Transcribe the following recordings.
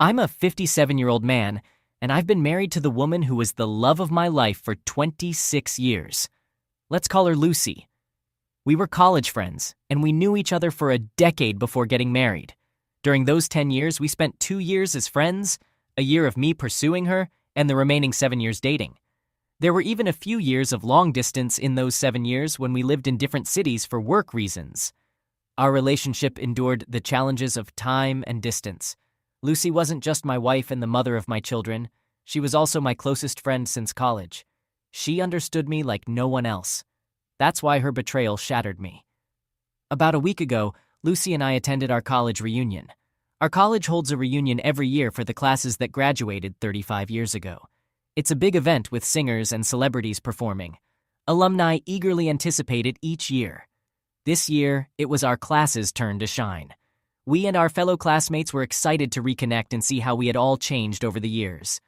I'm a 57-year-old man, and I've been married to the woman who was the love of my life for 26 years. Let's call her Lucy. We were college friends, and we knew each other for a decade before getting married. During those 10 years, we spent 2 years as friends, a year of me pursuing her, and the remaining 7 years dating. There were even a few years of long distance in those 7 years when we lived in different cities for work reasons. Our relationship endured the challenges of time and distance. Lucy wasn't just my wife and the mother of my children. She was also my closest friend since college. She understood me like no one else. That's why her betrayal shattered me. About a week ago, Lucy and I attended our college reunion. Our college holds a reunion every year for the classes that graduated 35 years ago. It's a big event with singers and celebrities performing. Alumni eagerly anticipate it each year. This year, it was our class's turn to shine. We and our fellow classmates were excited to reconnect and see how we had all changed over the years.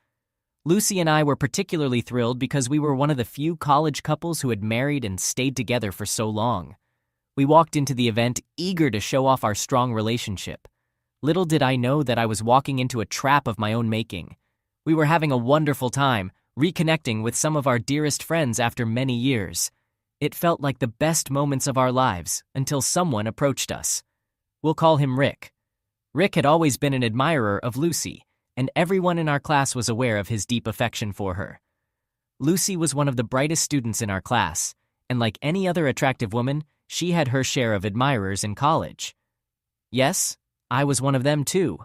Lucy and I were particularly thrilled because we were one of the few college couples who had married and stayed together for so long. We walked into the event eager to show off our strong relationship. Little did I know that I was walking into a trap of my own making. We were having a wonderful time, reconnecting with some of our dearest friends after many years. It felt like the best moments of our lives until someone approached us. We'll call him Rick. Rick had always been an admirer of Lucy, and everyone in our class was aware of his deep affection for her. Lucy was one of the brightest students in our class, and like any other attractive woman, she had her share of admirers in college. Yes, I was one of them too.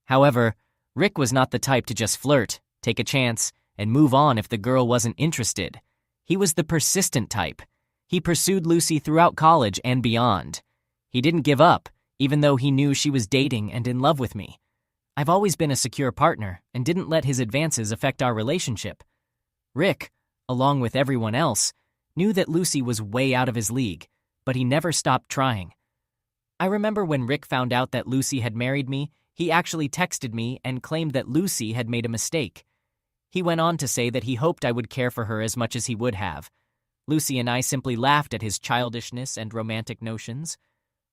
However, Rick was not the type to just flirt, take a chance, and move on if the girl wasn't interested. He was the persistent type. He pursued Lucy throughout college and beyond. He didn't give up, even though he knew she was dating and in love with me. I've always been a secure partner and didn't let his advances affect our relationship. Rick, along with everyone else, knew that Lucy was way out of his league, but he never stopped trying. I remember when Rick found out that Lucy had married me, he actually texted me and claimed that Lucy had made a mistake. He went on to say that he hoped I would care for her as much as he would have. Lucy and I simply laughed at his childishness and romantic notions.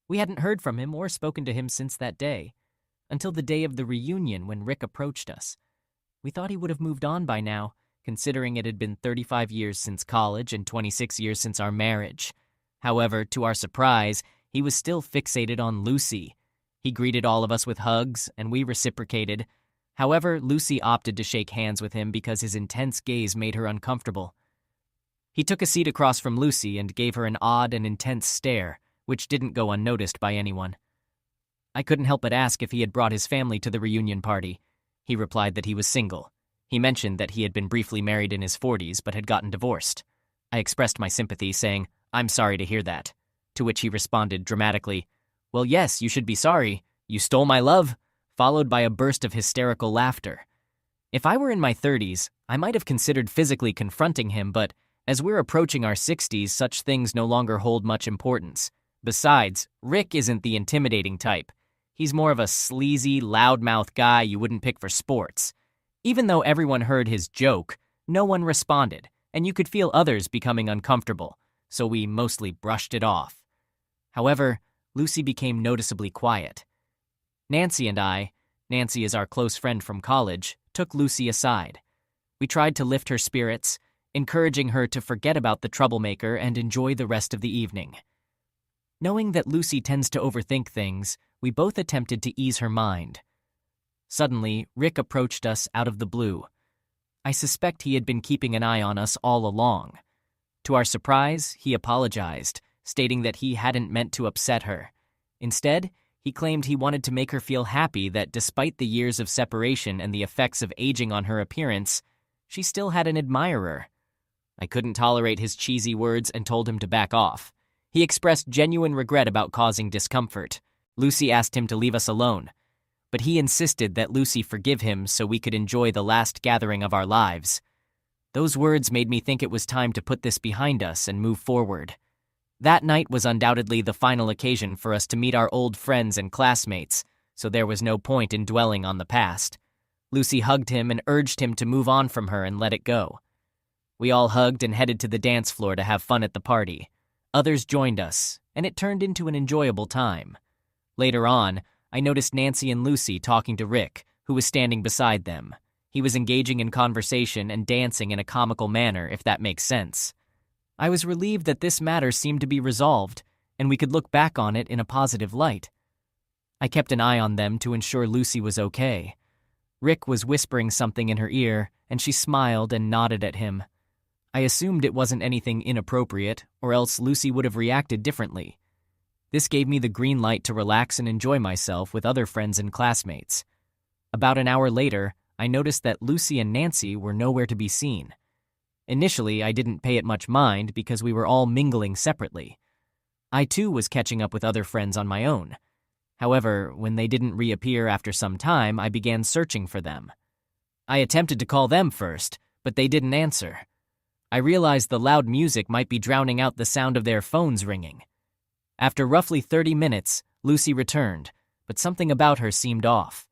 We hadn't heard from him or spoken to him since that day, until the day of the reunion when Rick approached us. We thought he would have moved on by now, considering it had been 35 years since college and 26 years since our marriage. However, to our surprise, he was still fixated on Lucy. He greeted all of us with hugs, and we reciprocated. However, Lucy opted to shake hands with him because his intense gaze made her uncomfortable. He took a seat across from Lucy and gave her an odd and intense stare, which didn't go unnoticed by anyone. I couldn't help but ask if he had brought his family to the reunion party. He replied that he was single. He mentioned that he had been briefly married in his 40s but had gotten divorced. I expressed my sympathy, saying, "I'm sorry to hear that," to which he responded dramatically, "Well, yes, you should be sorry. You stole my love," followed by a burst of hysterical laughter. If I were in my 30s, I might have considered physically confronting him, but as we're approaching our 60s, such things no longer hold much importance. Besides, Rick isn't the intimidating type. He's more of a sleazy, loudmouth guy you wouldn't pick for sports. Even though everyone heard his joke, no one responded, and you could feel others becoming uncomfortable, so we mostly brushed it off. However, Lucy became noticeably quiet. Nancy and I, Nancy is our close friend from college, took Lucy aside. We tried to lift her spirits, encouraging her to forget about the troublemaker and enjoy the rest of the evening. Knowing that Lucy tends to overthink things, we both attempted to ease her mind. Suddenly, Rick approached us out of the blue. I suspect he had been keeping an eye on us all along. To our surprise, he apologized, stating that he hadn't meant to upset her. Instead, he claimed he wanted to make her feel happy that despite the years of separation and the effects of aging on her appearance, she still had an admirer. I couldn't tolerate his cheesy words and told him to back off. He expressed genuine regret about causing discomfort. Lucy asked him to leave us alone, but he insisted that Lucy forgive him so we could enjoy the last gathering of our lives. Those words made me think it was time to put this behind us and move forward. That night was undoubtedly the final occasion for us to meet our old friends and classmates, so there was no point in dwelling on the past. Lucy hugged him and urged him to move on from her and let it go. We all hugged and headed to the dance floor to have fun at the party. Others joined us, and it turned into an enjoyable time. Later on, I noticed Nancy and Lucy talking to Rick, who was standing beside them. He was engaging in conversation and dancing in a comical manner, if that makes sense. I was relieved that this matter seemed to be resolved, and we could look back on it in a positive light. I kept an eye on them to ensure Lucy was okay. Rick was whispering something in her ear, and she smiled and nodded at him. I assumed it wasn't anything inappropriate, or else Lucy would have reacted differently. This gave me the green light to relax and enjoy myself with other friends and classmates. About an hour later, I noticed that Lucy and Nancy were nowhere to be seen. Initially, I didn't pay it much mind because we were all mingling separately. I too was catching up with other friends on my own. However, when they didn't reappear after some time, I began searching for them. I attempted to call them first, but they didn't answer. I realized the loud music might be drowning out the sound of their phones ringing. After roughly 30 minutes, Lucy returned, but something about her seemed off.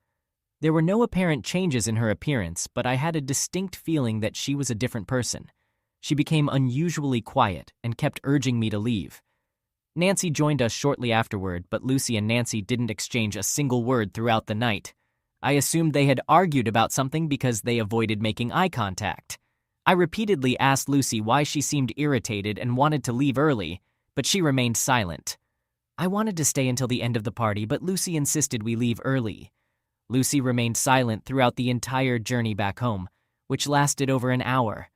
There were no apparent changes in her appearance, but I had a distinct feeling that she was a different person. She became unusually quiet and kept urging me to leave. Nancy joined us shortly afterward, but Lucy and Nancy didn't exchange a single word throughout the night. I assumed they had argued about something because they avoided making eye contact. I repeatedly asked Lucy why she seemed irritated and wanted to leave early, but she remained silent. I wanted to stay until the end of the party, but Lucy insisted we leave early. Lucy remained silent throughout the entire journey back home, which lasted over an hour.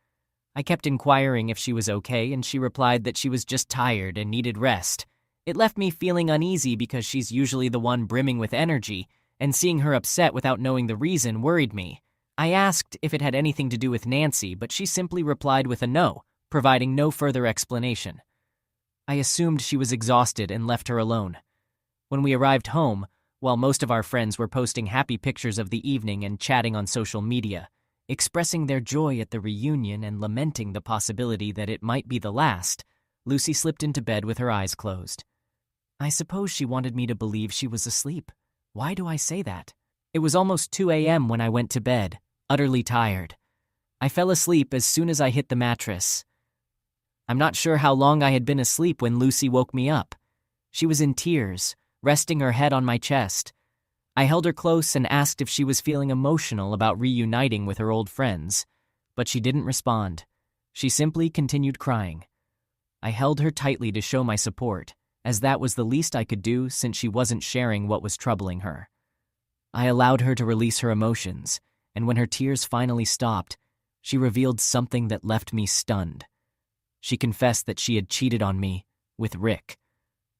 I kept inquiring if she was okay, and she replied that she was just tired and needed rest. It left me feeling uneasy because she's usually the one brimming with energy, and seeing her upset without knowing the reason worried me. I asked if it had anything to do with Nancy, but she simply replied with a no, providing no further explanation. I assumed she was exhausted and left her alone. When we arrived home, while most of our friends were posting happy pictures of the evening and chatting on social media, expressing their joy at the reunion and lamenting the possibility that it might be the last, Lucy slipped into bed with her eyes closed. I suppose she wanted me to believe she was asleep. Why do I say that? It was almost 2 a.m. when I went to bed, utterly tired. I fell asleep as soon as I hit the mattress. I'm not sure how long I had been asleep when Lucy woke me up. She was in tears, resting her head on my chest. I held her close and asked if she was feeling emotional about reuniting with her old friends, but she didn't respond. She simply continued crying. I held her tightly to show my support, as that was the least I could do since she wasn't sharing what was troubling her. I allowed her to release her emotions, and when her tears finally stopped, she revealed something that left me stunned. She confessed that she had cheated on me with Rick.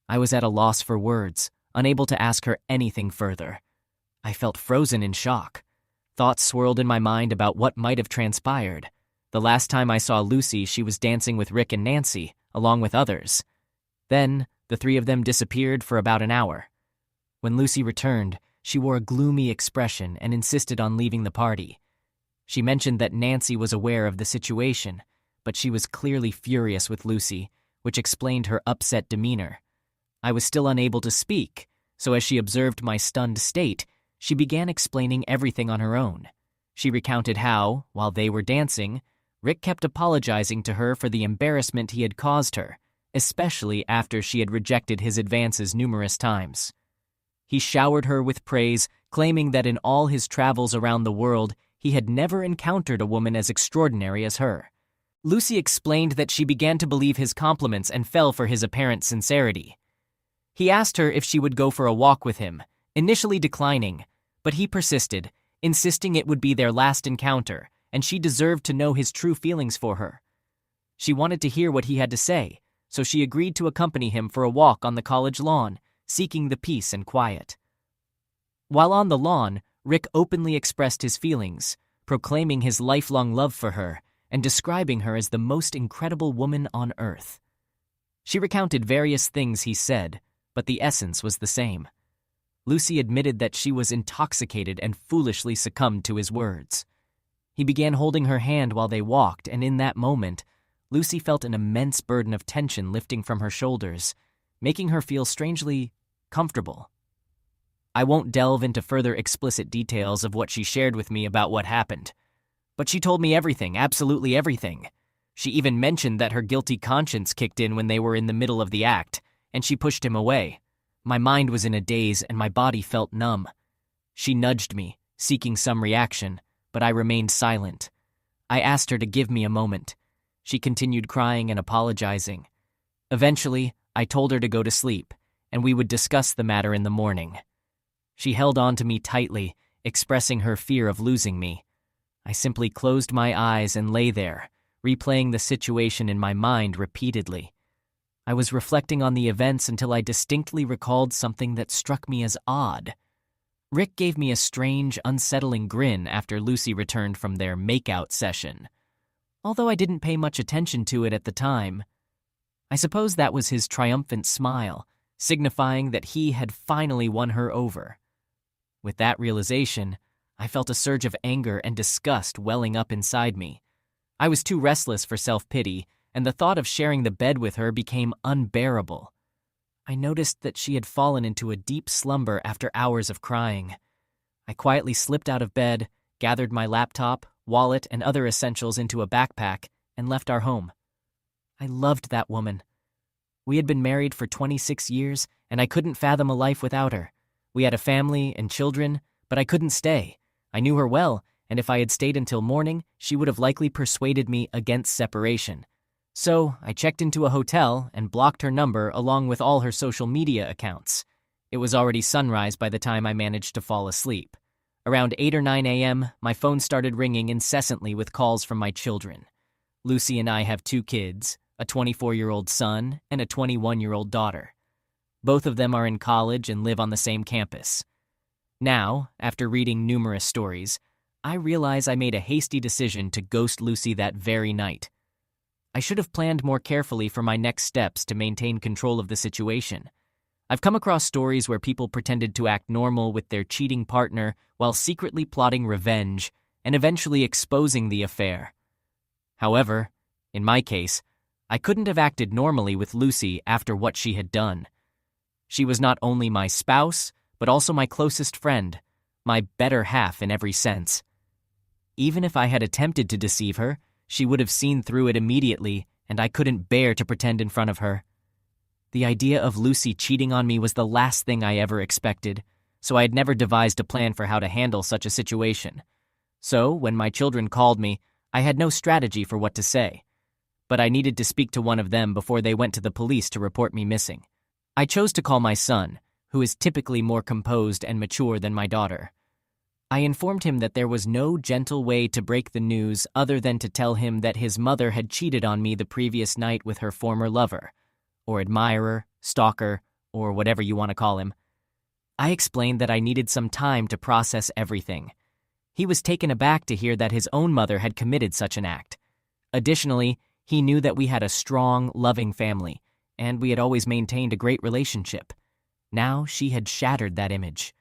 I was at a loss for words, unable to ask her anything further. I felt frozen in shock. Thoughts swirled in my mind about what might have transpired. The last time I saw Lucy, she was dancing with Rick and Nancy, along with others. Then, the three of them disappeared for about an hour. When Lucy returned, she wore a gloomy expression and insisted on leaving the party. She mentioned that Nancy was aware of the situation, but she was clearly furious with Lucy, which explained her upset demeanor. I was still unable to speak, so as she observed my stunned state, she began explaining everything on her own. She recounted how, while they were dancing, Rick kept apologizing to her for the embarrassment he had caused her, especially after she had rejected his advances numerous times. He showered her with praise, claiming that in all his travels around the world, he had never encountered a woman as extraordinary as her. Lucy explained that she began to believe his compliments and fell for his apparent sincerity. He asked her if she would go for a walk with him, initially declining, but he persisted, insisting it would be their last encounter, and she deserved to know his true feelings for her. She wanted to hear what he had to say, so she agreed to accompany him for a walk on the college lawn, seeking the peace and quiet. While on the lawn, Rick openly expressed his feelings, proclaiming his lifelong love for her and describing her as the most incredible woman on earth. She recounted various things he said, but the essence was the same. Lucy admitted that she was intoxicated and foolishly succumbed to his words. He began holding her hand while they walked, and in that moment, Lucy felt an immense burden of tension lifting from her shoulders, making her feel strangely comfortable. I won't delve into further explicit details of what she shared with me about what happened, but she told me everything, absolutely everything. She even mentioned that her guilty conscience kicked in when they were in the middle of the act, and she pushed him away. My mind was in a daze and my body felt numb. She nudged me, seeking some reaction, but I remained silent. I asked her to give me a moment. She continued crying and apologizing. Eventually, I told her to go to sleep, and we would discuss the matter in the morning. She held on to me tightly, expressing her fear of losing me. I simply closed my eyes and lay there, replaying the situation in my mind repeatedly. I was reflecting on the events until I distinctly recalled something that struck me as odd. Rick gave me a strange, unsettling grin after Lucy returned from their make-out session. Although I didn't pay much attention to it at the time, I suppose that was his triumphant smile, signifying that he had finally won her over. With that realization, I felt a surge of anger and disgust welling up inside me. I was too restless for self-pity, and the thought of sharing the bed with her became unbearable. I noticed that she had fallen into a deep slumber after hours of crying. I quietly slipped out of bed, gathered my laptop, wallet, and other essentials into a backpack, and left our home. I loved that woman. We had been married for 26 years, and I couldn't fathom a life without her. We had a family and children, but I couldn't stay. I knew her well, and if I had stayed until morning, she would have likely persuaded me against separation. So I checked into a hotel and blocked her number along with all her social media accounts. It was already sunrise by the time I managed to fall asleep. Around 8 or 9 a.m., my phone started ringing incessantly with calls from my children. Lucy and I have 2 kids, a 24-year-old son and a 21-year-old daughter. Both of them are in college and live on the same campus. Now, after reading numerous stories, I realize I made a hasty decision to ghost Lucy that very night. I should have planned more carefully for my next steps to maintain control of the situation. I've come across stories where people pretended to act normal with their cheating partner while secretly plotting revenge and eventually exposing the affair. However, in my case, I couldn't have acted normally with Lucy after what she had done. She was not only my spouse, but also my closest friend, my better half in every sense. Even if I had attempted to deceive her, she would have seen through it immediately, and I couldn't bear to pretend in front of her. The idea of Lucy cheating on me was the last thing I ever expected, so I had never devised a plan for how to handle such a situation. So, when my children called me, I had no strategy for what to say. But I needed to speak to one of them before they went to the police to report me missing. I chose to call my son, who is typically more composed and mature than my daughter. I informed him that there was no gentle way to break the news other than to tell him that his mother had cheated on me the previous night with her former lover, or admirer, stalker, or whatever you want to call him. I explained that I needed some time to process everything. He was taken aback to hear that his own mother had committed such an act. Additionally, he knew that we had a strong, loving family, and we had always maintained a great relationship. Now she had shattered that image.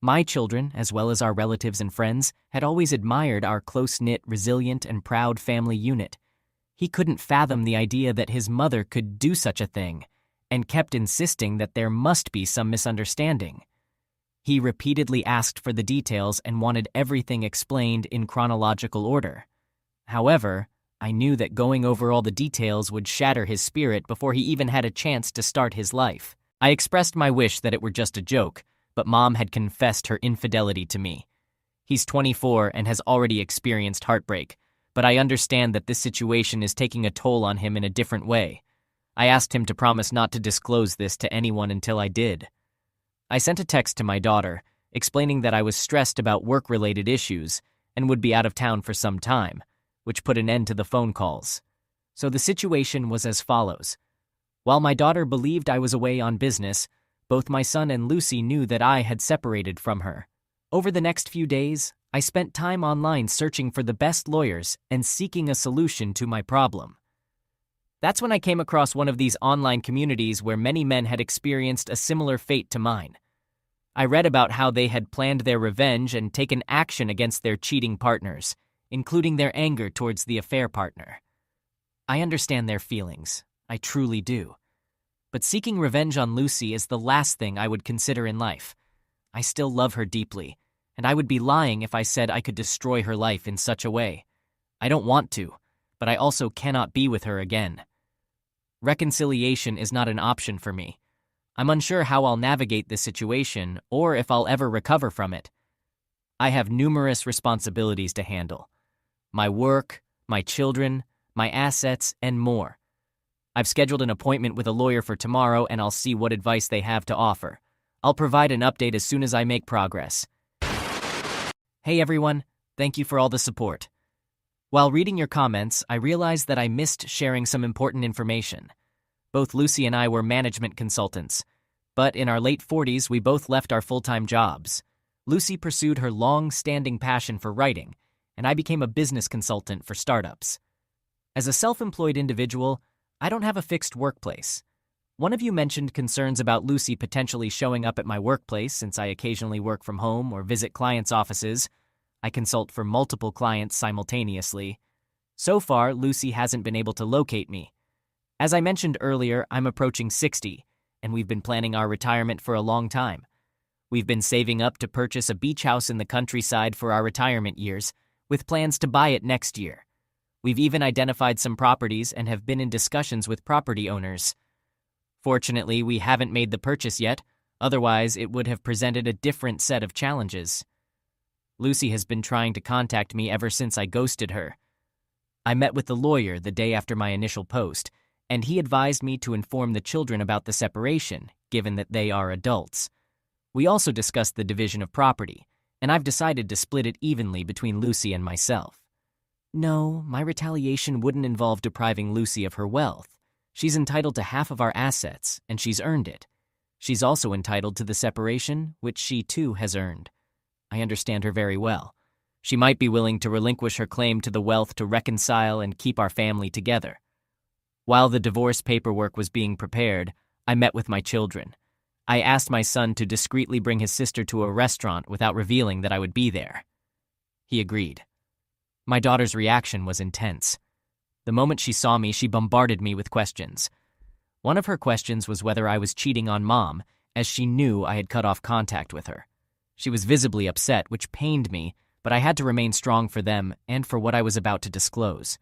My children, as well as our relatives and friends, had always admired our close-knit, resilient, and proud family unit. He couldn't fathom the idea that his mother could do such a thing, and kept insisting that there must be some misunderstanding. He repeatedly asked for the details and wanted everything explained in chronological order. However, I knew that going over all the details would shatter his spirit before he even had a chance to start his life. I expressed my wish that it were just a joke, but Mom had confessed her infidelity to me. He's 24 and has already experienced heartbreak, but I understand that this situation is taking a toll on him in a different way. I asked him to promise not to disclose this to anyone until I did. I sent a text to my daughter, explaining that I was stressed about work-related issues and would be out of town for some time, which put an end to the phone calls. So the situation was as follows. While my daughter believed I was away on business, both my son and Lucy knew that I had separated from her. Over the next few days, I spent time online searching for the best lawyers and seeking a solution to my problem. That's when I came across one of these online communities where many men had experienced a similar fate to mine. I read about how they had planned their revenge and taken action against their cheating partners, including their anger towards the affair partner. I understand their feelings. I truly do. But seeking revenge on Lucy is the last thing I would consider in life. I still love her deeply, and I would be lying if I said I could destroy her life in such a way. I don't want to, but I also cannot be with her again. Reconciliation is not an option for me. I'm unsure how I'll navigate this situation or if I'll ever recover from it. I have numerous responsibilities to handle. My work, my children, my assets, and more. I've scheduled an appointment with a lawyer for tomorrow, and I'll see what advice they have to offer. I'll provide an update as soon as I make progress. Hey everyone, thank you for all the support. While reading your comments, I realized that I missed sharing some important information. Both Lucy and I were management consultants, but in our late 40s, we both left our full-time jobs. Lucy pursued her long-standing passion for writing, and I became a business consultant for startups. As a self-employed individual, I don't have a fixed workplace. One of you mentioned concerns about Lucy potentially showing up at my workplace since I occasionally work from home or visit clients' offices. I consult for multiple clients simultaneously. So far, Lucy hasn't been able to locate me. As I mentioned earlier, I'm approaching 60, and we've been planning our retirement for a long time. We've been saving up to purchase a beach house in the countryside for our retirement years, with plans to buy it next year. We've even identified some properties and have been in discussions with property owners. Fortunately, we haven't made the purchase yet, otherwise it would have presented a different set of challenges. Lucy has been trying to contact me ever since I ghosted her. I met with the lawyer the day after my initial post, and he advised me to inform the children about the separation, given that they are adults. We also discussed the division of property, and I've decided to split it evenly between Lucy and myself. No, my retaliation wouldn't involve depriving Lucy of her wealth. She's entitled to half of our assets, and she's earned it. She's also entitled to the separation, which she too has earned. I understand her very well. She might be willing to relinquish her claim to the wealth to reconcile and keep our family together. While the divorce paperwork was being prepared, I met with my children. I asked my son to discreetly bring his sister to a restaurant without revealing that I would be there. He agreed. My daughter's reaction was intense. The moment she saw me, she bombarded me with questions. One of her questions was whether I was cheating on Mom, as she knew I had cut off contact with her. She was visibly upset, which pained me, but I had to remain strong for them and for what I was about to disclose.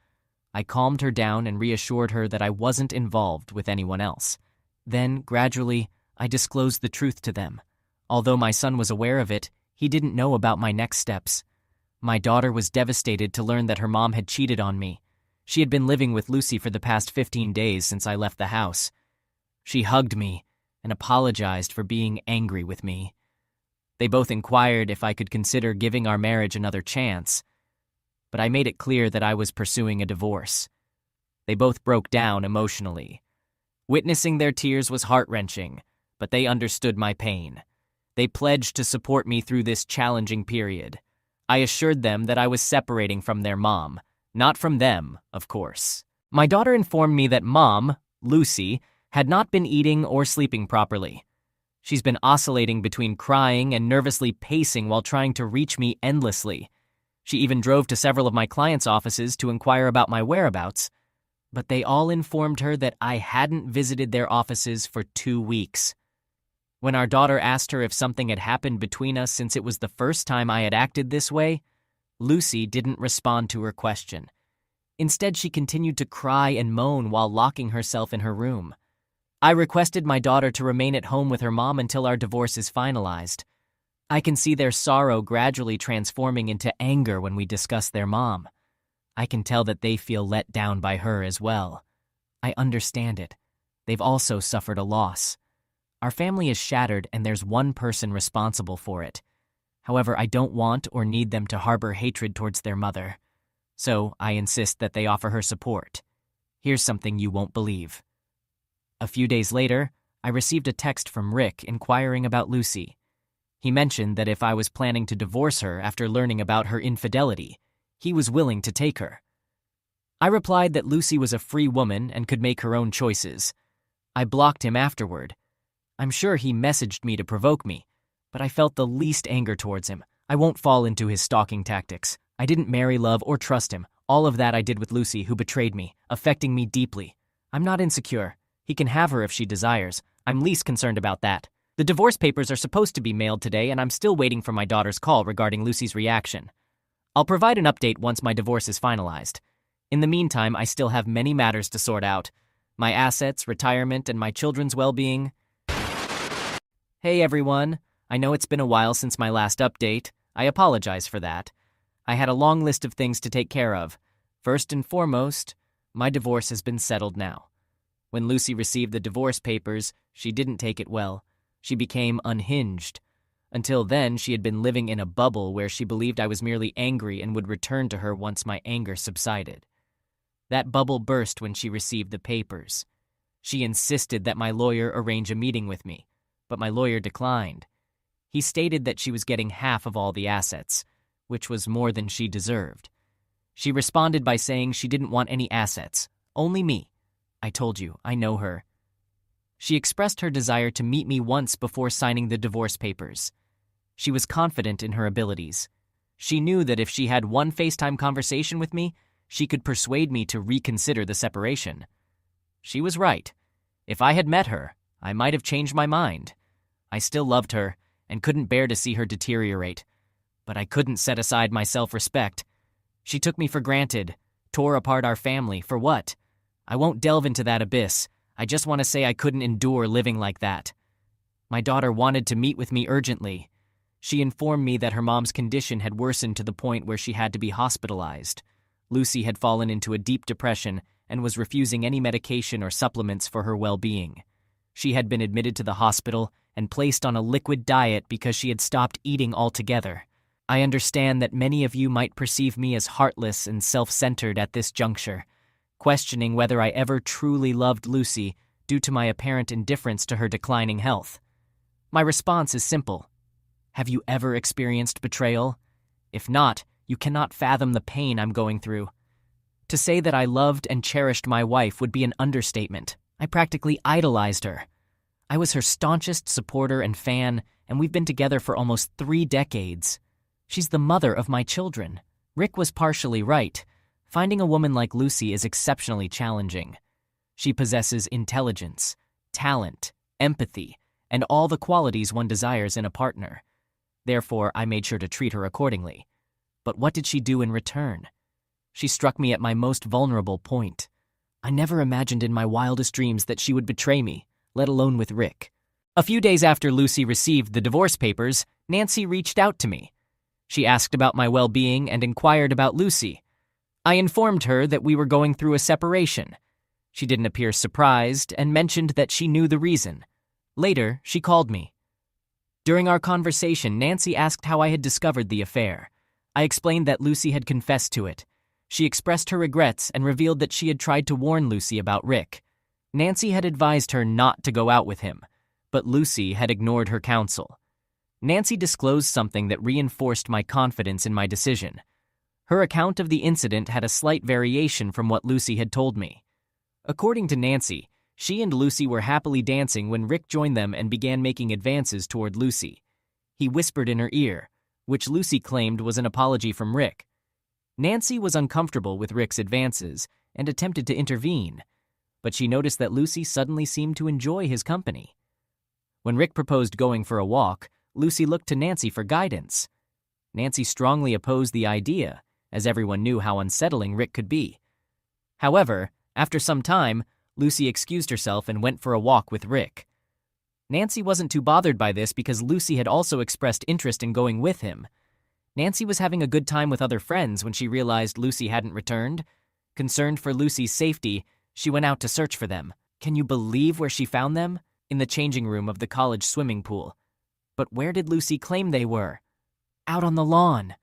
I calmed her down and reassured her that I wasn't involved with anyone else. Then, gradually, I disclosed the truth to them. Although my son was aware of it, he didn't know about my next steps. My daughter was devastated to learn that her mom had cheated on me. She had been living with Lucy for the past 15 days since I left the house. She hugged me and apologized for being angry with me. They both inquired if I could consider giving our marriage another chance, but I made it clear that I was pursuing a divorce. They both broke down emotionally. Witnessing their tears was heart-wrenching, but they understood my pain. They pledged to support me through this challenging period. I assured them that I was separating from their mom, not from them, of course. My daughter informed me that Mom, Lucy, had not been eating or sleeping properly. She's been oscillating between crying and nervously pacing while trying to reach me endlessly. She even drove to several of my clients' offices to inquire about my whereabouts, but they all informed her that I hadn't visited their offices for 2 weeks. When our daughter asked her if something had happened between us since it was the first time I had acted this way, Lucy didn't respond to her question. Instead, she continued to cry and moan while locking herself in her room. I requested my daughter to remain at home with her mom until our divorce is finalized. I can see their sorrow gradually transforming into anger when we discuss their mom. I can tell that they feel let down by her as well. I understand it. They've also suffered a loss. Our family is shattered and there's one person responsible for it. However, I don't want or need them to harbor hatred towards their mother. So I insist that they offer her support. Here's something you won't believe. A few days later, I received a text from Rick inquiring about Lucy. He mentioned that if I was planning to divorce her after learning about her infidelity, he was willing to take her. I replied that Lucy was a free woman and could make her own choices. I blocked him afterward. I'm sure he messaged me to provoke me, but I felt the least anger towards him. I won't fall into his stalking tactics. I didn't marry, love, or trust him. All of that I did with Lucy, who betrayed me, affecting me deeply. I'm not insecure. He can have her if she desires. I'm least concerned about that. The divorce papers are supposed to be mailed today, and I'm still waiting for my daughter's call regarding Lucy's reaction. I'll provide an update once my divorce is finalized. In the meantime, I still have many matters to sort out. My assets, retirement, and my children's well-being. Hey everyone, I know it's been a while since my last update. I apologize for that. I had a long list of things to take care of. First and foremost, my divorce has been settled now. When Lucy received the divorce papers, she didn't take it well. She became unhinged. Until then, she had been living in a bubble where she believed I was merely angry and would return to her once my anger subsided. That bubble burst when she received the papers. She insisted that my lawyer arrange a meeting with me, but my lawyer declined. He stated that she was getting half of all the assets, which was more than she deserved. She responded by saying she didn't want any assets, only me. I told you, I know her. She expressed her desire to meet me once before signing the divorce papers. She was confident in her abilities. She knew that if she had one FaceTime conversation with me, she could persuade me to reconsider the separation. She was right. If I had met her, I might have changed my mind. I still loved her and couldn't bear to see her deteriorate, but I couldn't set aside my self-respect. She took me for granted, tore apart our family, for what? I won't delve into that abyss. I just want to say I couldn't endure living like that. My daughter wanted to meet with me urgently. She informed me that her mom's condition had worsened to the point where she had to be hospitalized. Lucy had fallen into a deep depression and was refusing any medication or supplements for her well-being. She had been admitted to the hospital and placed on a liquid diet because she had stopped eating altogether. I understand that many of you might perceive me as heartless and self-centered at this juncture, questioning whether I ever truly loved Lucy due to my apparent indifference to her declining health. My response is simple. Have you ever experienced betrayal? If not, you cannot fathom the pain I'm going through. To say that I loved and cherished my wife would be an understatement. I practically idolized her. I was her staunchest supporter and fan, and we've been together for almost 3 decades. She's the mother of my children. Rick was partially right. Finding a woman like Lucy is exceptionally challenging. She possesses intelligence, talent, empathy, and all the qualities one desires in a partner. Therefore, I made sure to treat her accordingly. But what did she do in return? She struck me at my most vulnerable point. I never imagined in my wildest dreams that she would betray me, let alone with Rick. A few days after Lucy received the divorce papers, Nancy reached out to me. She asked about my well-being and inquired about Lucy. I informed her that we were going through a separation. She didn't appear surprised and mentioned that she knew the reason. Later, she called me. During our conversation, Nancy asked how I had discovered the affair. I explained that Lucy had confessed to it. She expressed her regrets and revealed that she had tried to warn Lucy about Rick. Nancy had advised her not to go out with him, but Lucy had ignored her counsel. Nancy disclosed something that reinforced my confidence in my decision. Her account of the incident had a slight variation from what Lucy had told me. According to Nancy, she and Lucy were happily dancing when Rick joined them and began making advances toward Lucy. He whispered in her ear, which Lucy claimed was an apology from Rick. Nancy was uncomfortable with Rick's advances and attempted to intervene, but she noticed that Lucy suddenly seemed to enjoy his company. When Rick proposed going for a walk, Lucy looked to Nancy for guidance. Nancy strongly opposed the idea, as everyone knew how unsettling Rick could be. However, after some time, Lucy excused herself and went for a walk with Rick. Nancy wasn't too bothered by this because Lucy had also expressed interest in going with him. Nancy was having a good time with other friends when she realized Lucy hadn't returned. Concerned for Lucy's safety, she went out to search for them. Can you believe where she found them? In the changing room of the college swimming pool. But where did Lucy claim they were? Out on the lawn.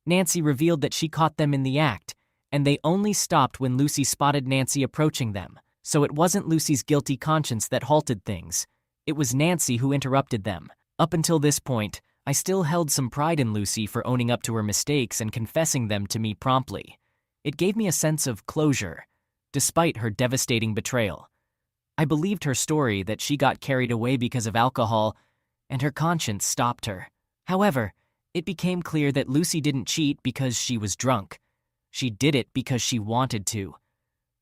Nancy revealed that she caught them in the act, and they only stopped when Lucy spotted Nancy approaching them. So it wasn't Lucy's guilty conscience that halted things. It was Nancy who interrupted them. Up until this point, I still held some pride in Lucy for owning up to her mistakes and confessing them to me promptly. It gave me a sense of closure, despite her devastating betrayal. I believed her story that she got carried away because of alcohol, and her conscience stopped her. However, it became clear that Lucy didn't cheat because she was drunk. She did it because she wanted to.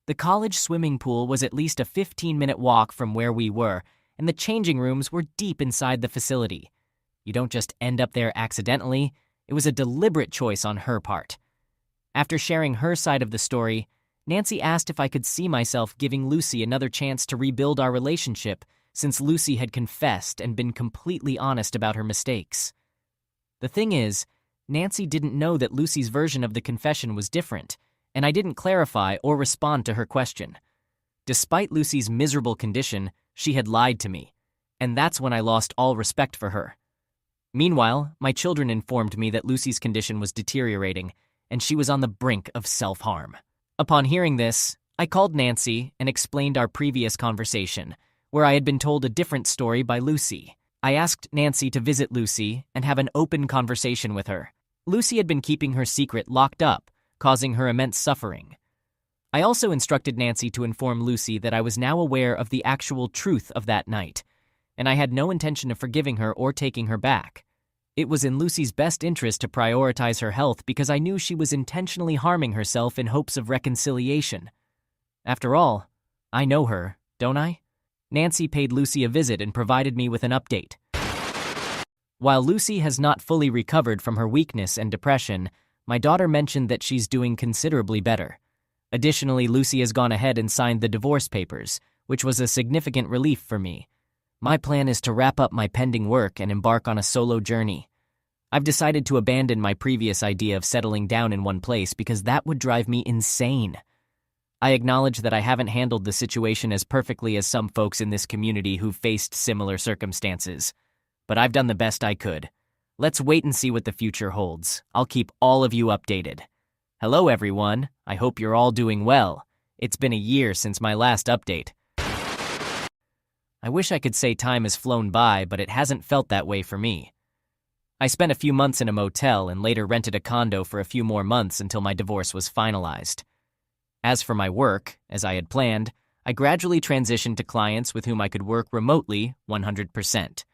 The college swimming pool was at least a 15-minute walk from where we were, and the changing rooms were deep inside the facility. You don't just end up there accidentally. It was a deliberate choice on her part. After sharing her side of the story, Nancy asked if I could see myself giving Lucy another chance to rebuild our relationship since Lucy had confessed and been completely honest about her mistakes. The thing is, Nancy didn't know that Lucy's version of the confession was different, and I didn't clarify or respond to her question. Despite Lucy's miserable condition, she had lied to me, and that's when I lost all respect for her. Meanwhile, my children informed me that Lucy's condition was deteriorating, and she was on the brink of self-harm. Upon hearing this, I called Nancy and explained our previous conversation, where I had been told a different story by Lucy. I asked Nancy to visit Lucy and have an open conversation with her. Lucy had been keeping her secret locked up, causing her immense suffering. I also instructed Nancy to inform Lucy that I was now aware of the actual truth of that night, and I had no intention of forgiving her or taking her back. It was in Lucy's best interest to prioritize her health because I knew she was intentionally harming herself in hopes of reconciliation. After all, I know her, don't I? Nancy paid Lucy a visit and provided me with an update. While Lucy has not fully recovered from her weakness and depression, my daughter mentioned that she's doing considerably better. Additionally, Lucy has gone ahead and signed the divorce papers, which was a significant relief for me. My plan is to wrap up my pending work and embark on a solo journey. I've decided to abandon my previous idea of settling down in one place because that would drive me insane. I acknowledge that I haven't handled the situation as perfectly as some folks in this community who've faced similar circumstances, but I've done the best I could. Let's wait and see what the future holds. I'll keep all of you updated. Hello, everyone. I hope you're all doing well. It's been a year since my last update. I wish I could say time has flown by, but it hasn't felt that way for me. I spent a few months in a motel and later rented a condo for a few more months until my divorce was finalized. As for my work, as I had planned, I gradually transitioned to clients with whom I could work remotely 100%.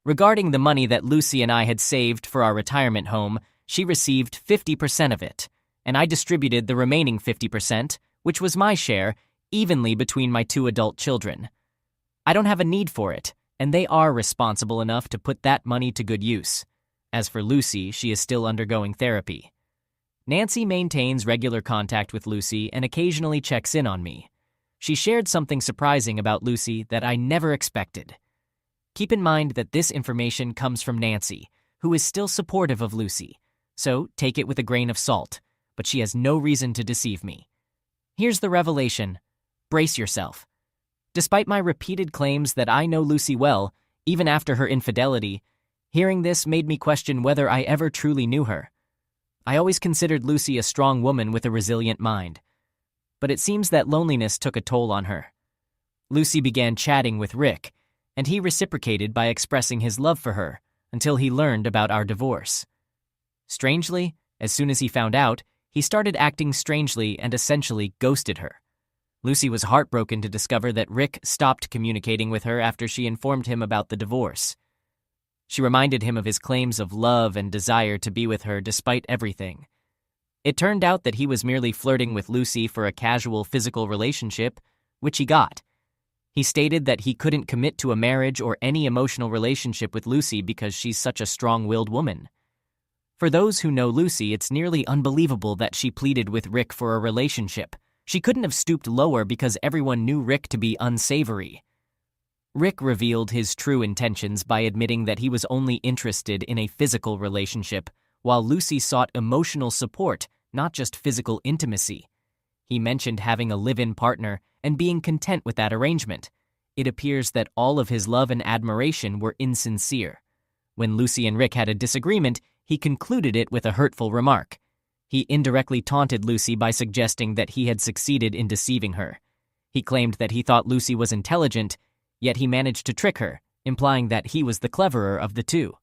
Regarding the money that Lucy and I had saved for our retirement home, she received 50% of it, and I distributed the remaining 50%, which was my share, evenly between my 2 adult children. I don't have a need for it, and they are responsible enough to put that money to good use. As for Lucy, she is still undergoing therapy. Nancy maintains regular contact with Lucy and occasionally checks in on me. She shared something surprising about Lucy that I never expected. Keep in mind that this information comes from Nancy, who is still supportive of Lucy, so take it with a grain of salt, but she has no reason to deceive me. Here's the revelation. Brace yourself. Despite my repeated claims that I know Lucy well, even after her infidelity, hearing this made me question whether I ever truly knew her. I always considered Lucy a strong woman with a resilient mind, but it seems that loneliness took a toll on her. Lucy began chatting with Rick, and he reciprocated by expressing his love for her until he learned about our divorce. Strangely, as soon as he found out, he started acting strangely and essentially ghosted her. Lucy was heartbroken to discover that Rick stopped communicating with her after she informed him about the divorce. She reminded him of his claims of love and desire to be with her despite everything. It turned out that he was merely flirting with Lucy for a casual physical relationship, which he got. He stated that he couldn't commit to a marriage or any emotional relationship with Lucy because she's such a strong-willed woman. For those who know Lucy, it's nearly unbelievable that she pleaded with Rick for a relationship. She couldn't have stooped lower because everyone knew Rick to be unsavory. Rick revealed his true intentions by admitting that he was only interested in a physical relationship, while Lucy sought emotional support, not just physical intimacy. He mentioned having a live-in partner and being content with that arrangement. It appears that all of his love and admiration were insincere. When Lucy and Rick had a disagreement, he concluded it with a hurtful remark. He indirectly taunted Lucy by suggesting that he had succeeded in deceiving her. He claimed that he thought Lucy was intelligent, yet he managed to trick her, implying that he was the cleverer of the two.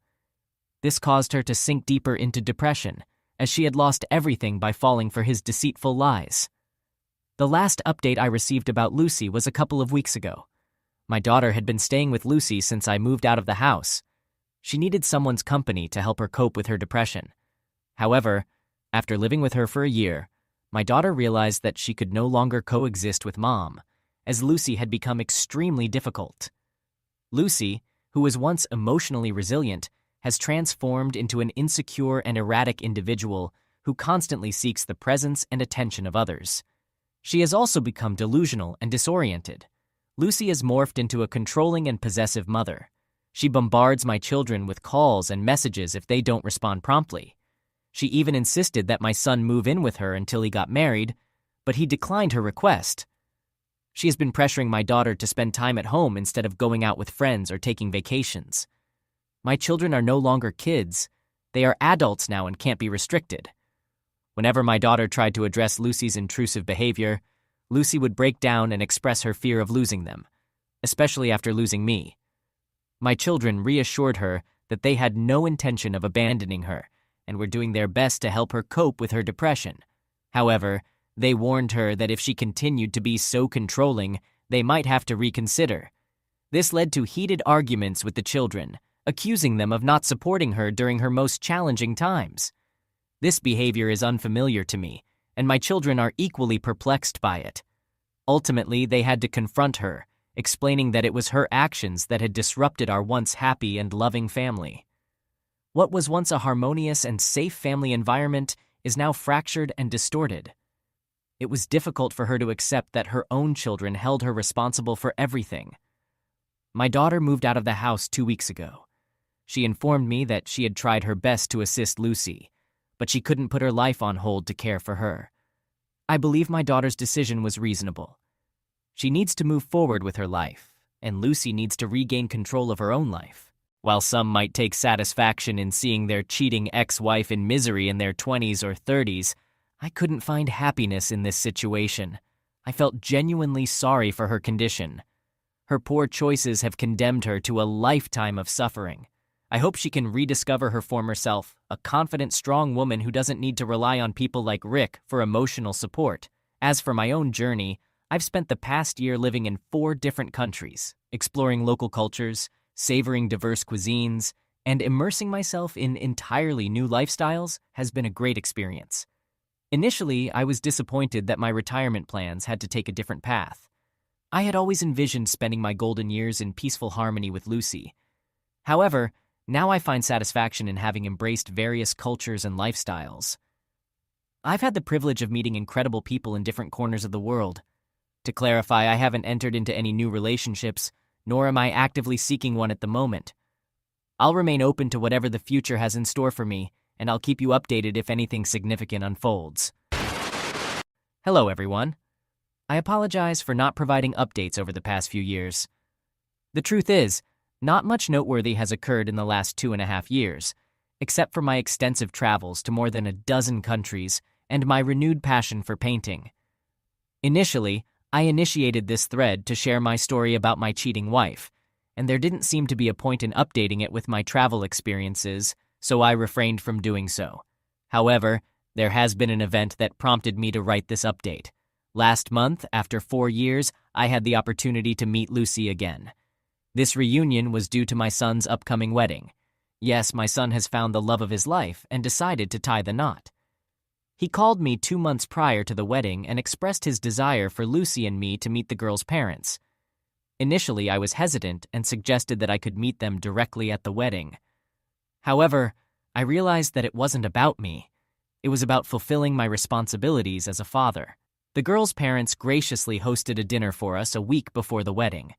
This caused her to sink deeper into depression, as she had lost everything by falling for his deceitful lies. The last update I received about Lucy was a couple of weeks ago. My daughter had been staying with Lucy since I moved out of the house. She needed someone's company to help her cope with her depression. However, after living with her for a year, my daughter realized that she could no longer coexist with Mom, as Lucy had become extremely difficult. Lucy, who was once emotionally resilient, has transformed into an insecure and erratic individual who constantly seeks the presence and attention of others. She has also become delusional and disoriented. Lucy has morphed into a controlling and possessive mother. She bombards my children with calls and messages if they don't respond promptly. She even insisted that my son move in with her until he got married, but he declined her request. She has been pressuring my daughter to spend time at home instead of going out with friends or taking vacations. My children are no longer kids. They are adults now and can't be restricted. Whenever my daughter tried to address Lucy's intrusive behavior, Lucy would break down and express her fear of losing them, especially after losing me. My children reassured her that they had no intention of abandoning her and were doing their best to help her cope with her depression. However, they warned her that if she continued to be so controlling, they might have to reconsider. This led to heated arguments with the children, accusing them of not supporting her during her most challenging times. This behavior is unfamiliar to me, and my children are equally perplexed by it. Ultimately, they had to confront her, explaining that it was her actions that had disrupted our once happy and loving family. What was once a harmonious and safe family environment is now fractured and distorted. It was difficult for her to accept that her own children held her responsible for everything. My daughter moved out of the house 2 weeks ago. She informed me that she had tried her best to assist Lucy, but she couldn't put her life on hold to care for her. I believe my daughter's decision was reasonable. She needs to move forward with her life, and Lucy needs to regain control of her own life. While some might take satisfaction in seeing their cheating ex-wife in misery in their 20s or 30s, I couldn't find happiness in this situation. I felt genuinely sorry for her condition. Her poor choices have condemned her to a lifetime of suffering. I hope she can rediscover her former self, a confident, strong woman who doesn't need to rely on people like Rick for emotional support. As for my own journey, I've spent the past year living in 4 different countries, exploring local cultures, savoring diverse cuisines, and immersing myself in entirely new lifestyles has been a great experience. Initially, I was disappointed that my retirement plans had to take a different path. I had always envisioned spending my golden years in peaceful harmony with Lucy. However, now I find satisfaction in having embraced various cultures and lifestyles. I've had the privilege of meeting incredible people in different corners of the world. To clarify, I haven't entered into any new relationships, nor am I actively seeking one at the moment. I'll remain open to whatever the future has in store for me, and I'll keep you updated if anything significant unfolds. Hello, everyone. I apologize for not providing updates over the past few years. The truth is, not much noteworthy has occurred in the last 2.5 years, except for my extensive travels to more than a dozen countries and my renewed passion for painting. Initially, I initiated this thread to share my story about my cheating wife, and there didn't seem to be a point in updating it with my travel experiences, so I refrained from doing so. However, there has been an event that prompted me to write this update. Last month, after 4 years, I had the opportunity to meet Lucy again. This reunion was due to my son's upcoming wedding. Yes, my son has found the love of his life and decided to tie the knot. He called me 2 months prior to the wedding and expressed his desire for Lucy and me to meet the girl's parents. Initially, I was hesitant and suggested that I could meet them directly at the wedding. However, I realized that it wasn't about me. It was about fulfilling my responsibilities as a father. The girl's parents graciously hosted a dinner for us a week before the wedding.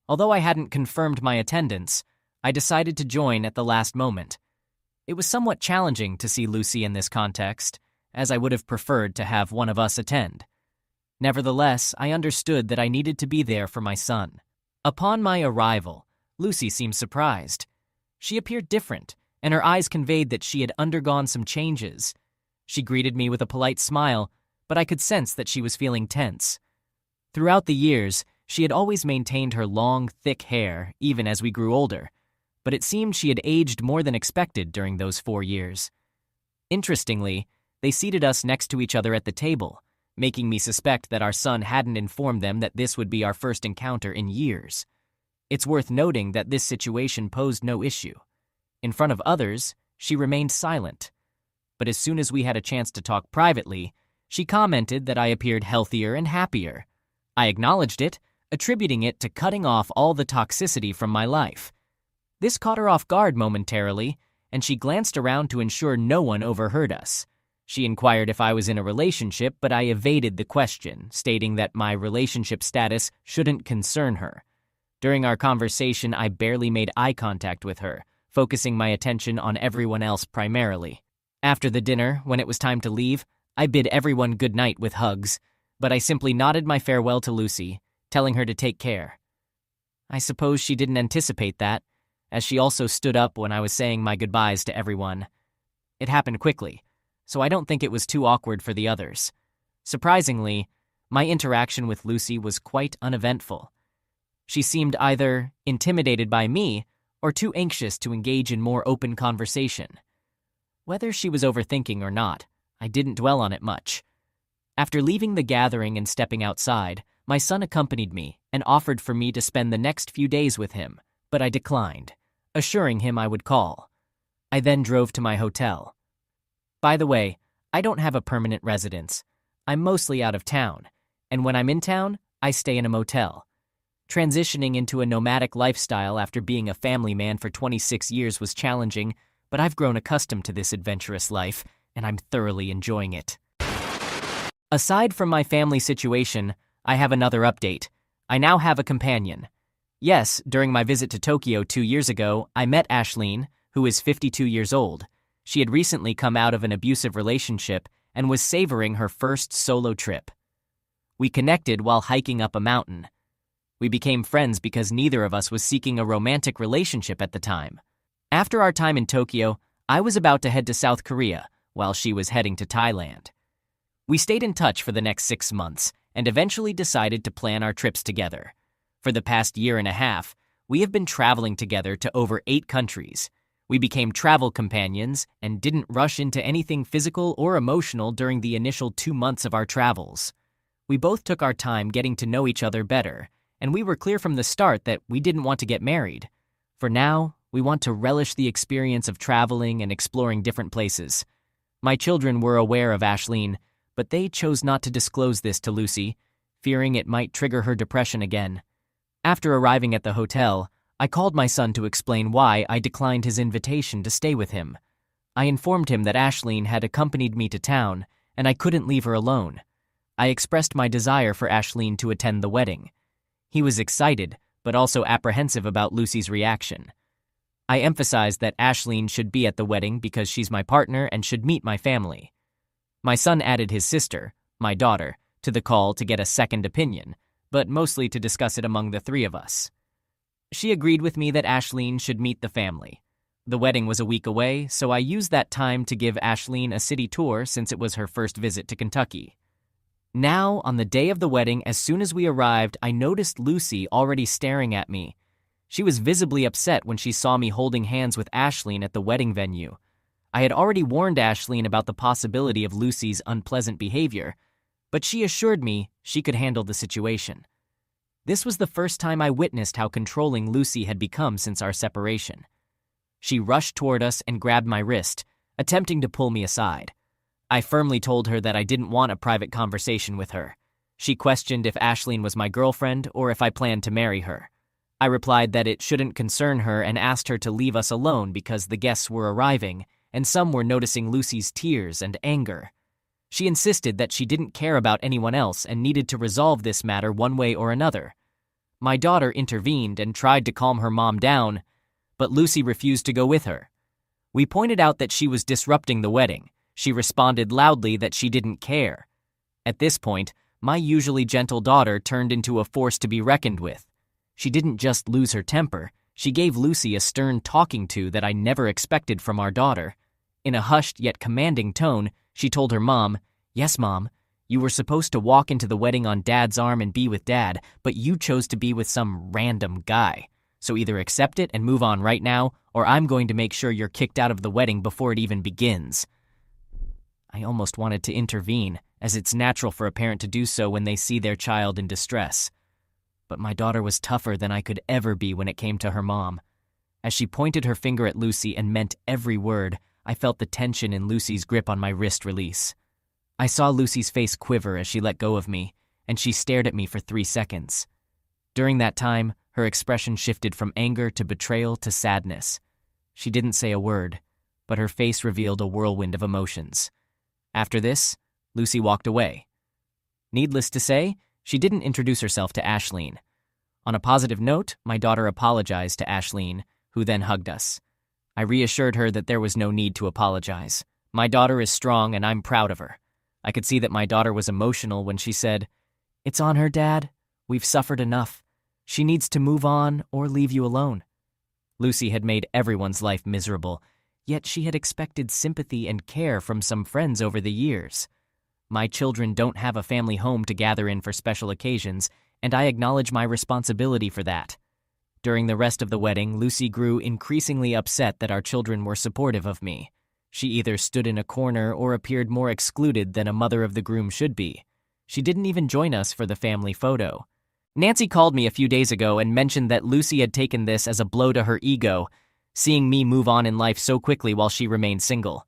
Although I hadn't confirmed my attendance, I decided to join at the last moment. It was somewhat challenging to see Lucy in this context, as I would have preferred to have one of us attend. Nevertheless, I understood that I needed to be there for my son. Upon my arrival, Lucy seemed surprised. She appeared different, and her eyes conveyed that she had undergone some changes. She greeted me with a polite smile, but I could sense that she was feeling tense. Throughout the years, she had always maintained her long, thick hair, even as we grew older, but it seemed she had aged more than expected during those 4 years. Interestingly, they seated us next to each other at the table, making me suspect that our son hadn't informed them that this would be our first encounter in years. It's worth noting that this situation posed no issue. In front of others, she remained silent. But as soon as we had a chance to talk privately, she commented that I appeared healthier and happier. I acknowledged it, attributing it to cutting off all the toxicity from my life. This caught her off guard momentarily, and she glanced around to ensure no one overheard us. She inquired if I was in a relationship, but I evaded the question, stating that my relationship status shouldn't concern her. During our conversation, I barely made eye contact with her, focusing my attention on everyone else primarily. After the dinner, when it was time to leave, I bid everyone good night with hugs, but I simply nodded my farewell to Lucy, telling her to take care. I suppose she didn't anticipate that, as she also stood up when I was saying my goodbyes to everyone. It happened quickly, so I don't think it was too awkward for the others. Surprisingly, my interaction with Lucy was quite uneventful. She seemed either intimidated by me or too anxious to engage in more open conversation. Whether she was overthinking or not, I didn't dwell on it much. After leaving the gathering and stepping outside, my son accompanied me and offered for me to spend the next few days with him, but I declined, assuring him I would call. I then drove to my hotel. By the way, I don't have a permanent residence. I'm mostly out of town, and when I'm in town, I stay in a motel. Transitioning into a nomadic lifestyle after being a family man for 26 years was challenging, but I've grown accustomed to this adventurous life, and I'm thoroughly enjoying it. Aside from my family situation, I have another update. I now have a companion. Yes, during my visit to Tokyo 2 years ago, I met Ashleen, who is 52 years old. She had recently come out of an abusive relationship and was savoring her first solo trip. We connected while hiking up a mountain. We became friends because neither of us was seeking a romantic relationship at the time. After our time in Tokyo, I was about to head to South Korea, while she was heading to Thailand. We stayed in touch for the next 6 months and eventually decided to plan our trips together. For the past year and a half, we have been traveling together to over 8 countries. We became travel companions and didn't rush into anything physical or emotional during the initial 2 months of our travels. We both took our time getting to know each other better, and we were clear from the start that we didn't want to get married. For now, we want to relish the experience of traveling and exploring different places. My children were aware of Ashleen, but they chose not to disclose this to Lucy, fearing it might trigger her depression again. After arriving at the hotel, I called my son to explain why I declined his invitation to stay with him. I informed him that Ashleen had accompanied me to town, and I couldn't leave her alone. I expressed my desire for Ashleen to attend the wedding. He was excited, but also apprehensive about Lucy's reaction. I emphasized that Ashleen should be at the wedding because she's my partner and should meet my family. My son added his sister, my daughter, to the call to get a second opinion, but mostly to discuss it among the 3 of us. She agreed with me that Ashleen should meet the family. The wedding was a week away, so I used that time to give Ashleen a city tour since it was her first visit to Kentucky. Now, on the day of the wedding, as soon as we arrived, I noticed Lucy already staring at me. She was visibly upset when she saw me holding hands with Ashleen at the wedding venue. I had already warned Ashleen about the possibility of Lucy's unpleasant behavior, but she assured me she could handle the situation. This was the first time I witnessed how controlling Lucy had become since our separation. She rushed toward us and grabbed my wrist, attempting to pull me aside. I firmly told her that I didn't want a private conversation with her. She questioned if Ashleen was my girlfriend or if I planned to marry her. I replied that it shouldn't concern her and asked her to leave us alone because the guests were arriving and some were noticing Lucy's tears and anger. She insisted that she didn't care about anyone else and needed to resolve this matter one way or another. My daughter intervened and tried to calm her mom down, but Lucy refused to go with her. We pointed out that she was disrupting the wedding. She responded loudly that she didn't care. At this point, my usually gentle daughter turned into a force to be reckoned with. She didn't just lose her temper, she gave Lucy a stern talking to that I never expected from our daughter. In a hushed yet commanding tone, she told her mom, "Yes, Mom, you were supposed to walk into the wedding on Dad's arm and be with Dad, but you chose to be with some random guy. So either accept it and move on right now, or I'm going to make sure you're kicked out of the wedding before it even begins." I almost wanted to intervene, as it's natural for a parent to do so when they see their child in distress. But my daughter was tougher than I could ever be when it came to her mom. As she pointed her finger at Lucy and meant every word, I felt the tension in Lucy's grip on my wrist release. I saw Lucy's face quiver as she let go of me, and she stared at me for 3 seconds. During that time, her expression shifted from anger to betrayal to sadness. She didn't say a word, but her face revealed a whirlwind of emotions. After this, Lucy walked away. Needless to say, she didn't introduce herself to Ashleen. On a positive note, my daughter apologized to Ashleen, who then hugged us. I reassured her that there was no need to apologize. My daughter is strong and I'm proud of her. I could see that my daughter was emotional when she said, "It's on her, Dad. We've suffered enough. She needs to move on or leave you alone." Lucy had made everyone's life miserable, yet she had expected sympathy and care from some friends over the years. My children don't have a family home to gather in for special occasions, and I acknowledge my responsibility for that. During the rest of the wedding, Lucy grew increasingly upset that our children were supportive of me. She either stood in a corner or appeared more excluded than a mother of the groom should be. She didn't even join us for the family photo. Nancy called me a few days ago and mentioned that Lucy had taken this as a blow to her ego, seeing me move on in life so quickly while she remained single.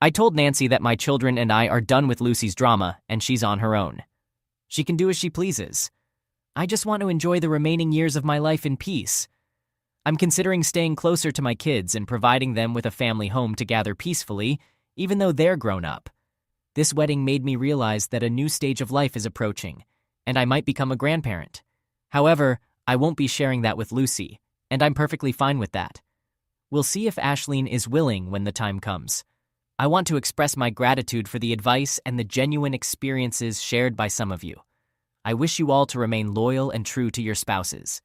I told Nancy that my children and I are done with Lucy's drama and she's on her own. She can do as she pleases. I just want to enjoy the remaining years of my life in peace. I'm considering staying closer to my kids and providing them with a family home to gather peacefully, even though they're grown up. This wedding made me realize that a new stage of life is approaching, and I might become a grandparent. However, I won't be sharing that with Lucy, and I'm perfectly fine with that. We'll see if Ashleen is willing when the time comes. I want to express my gratitude for the advice and the genuine experiences shared by some of you. I wish you all to remain loyal and true to your spouses.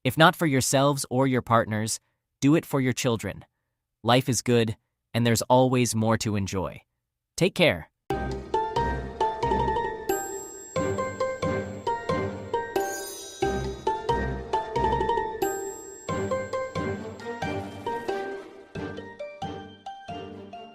If not for yourselves or your partners, do it for your children. Life is good, and there's always more to enjoy. Take care.